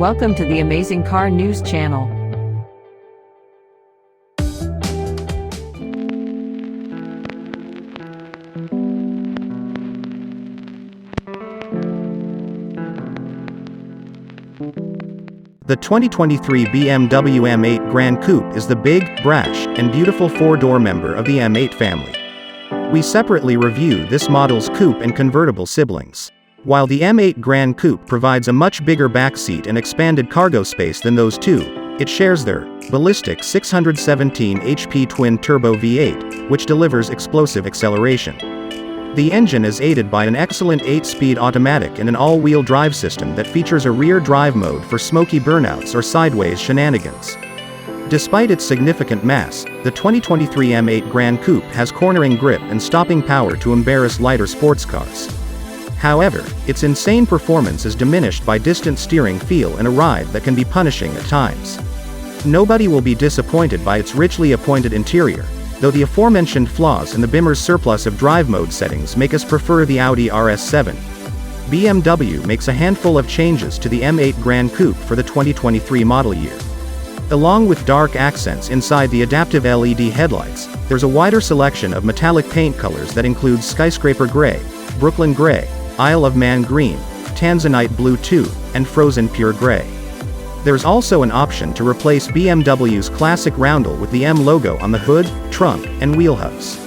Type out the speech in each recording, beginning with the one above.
Welcome to the Amazing Car News Channel. The 2023 BMW M8 Gran Coupe is the big, brash, and beautiful four-door member of the M8 family. We separately review this model's coupe and convertible siblings. While the M8 Gran Coupe provides a much bigger backseat and expanded cargo space than those two, it shares their ballistic 617 HP twin-turbo V8, which delivers explosive acceleration. The engine is aided by an excellent 8-speed automatic and an all-wheel drive system that features a rear drive mode for smokey burnouts or sideways shenanigans. Despite its significant mass, the 2023 M8 Gran Coupe has cornering grip and stopping power to embarrass lighter sports cars. However, its insane performance is diminished by distant steering feel and a ride that can be punishing at times. Nobody will be disappointed by its richly appointed interior, though the aforementioned flaws in the Bimmer's surplus of drive mode settings make us prefer the Audi RS7. BMW makes a handful of changes to the M8 Gran Coupe for the 2023 model year. Along with dark accents inside the adaptive LED headlights, there's a wider selection of metallic paint colors that includes Skyscraper Grey, Brooklyn Grey, Isle of Man Green, Tanzanite Blue II, and Frozen Pure Grey. There's also an option to replace BMW's classic roundel with the M logo on the hood, trunk, and wheel hubs.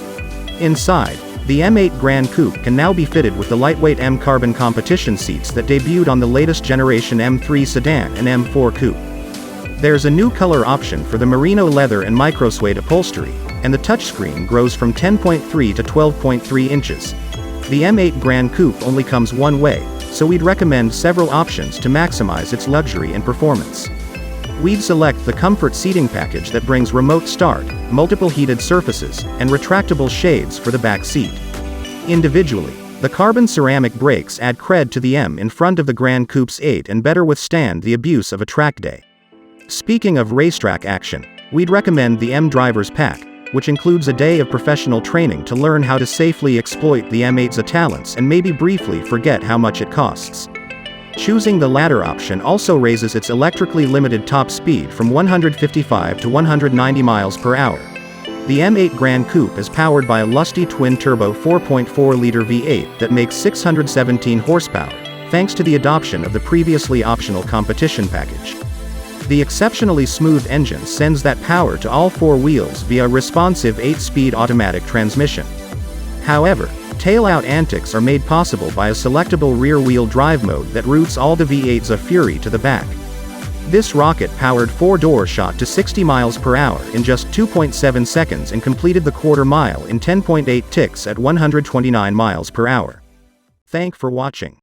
Inside, the M8 Gran Coupe can now be fitted with the lightweight M carbon competition seats that debuted on the latest generation M3 sedan and M4 coupe. There's a new color option for the Merino leather and microsuede upholstery, and the touchscreen grows from 10.3 to 12.3 inches. The M8 Gran Coupe only comes one way, so we'd recommend several options to maximize its luxury and performance. We'd select the comfort seating package that brings remote start, multiple heated surfaces, and retractable shades for the back seat. Individually, the carbon ceramic brakes add cred to the M in front of the Gran Coupe's 8 and better withstand the abuse of a track day. Speaking of racetrack action, we'd recommend the M Driver's Pack, which includes a day of professional training to learn how to safely exploit the M8's talents and maybe briefly forget how much it costs. Choosing the latter option also raises its electrically limited top speed from 155 to 190 miles per hour. The M8 Gran Coupe is powered by a lusty twin-turbo 4.4-liter V8 that makes 617 horsepower, thanks to the adoption of the previously optional competition package. The exceptionally smooth engine sends that power to all four wheels via a responsive 8-speed automatic transmission. However, tail-out antics are made possible by a selectable rear-wheel drive mode that routes all the V8's fury to the back. This rocket-powered four-door shot to 60 miles per hour in just 2.7 seconds and completed the quarter mile in 10.8 ticks at 129 miles per hour. Thanks for watching.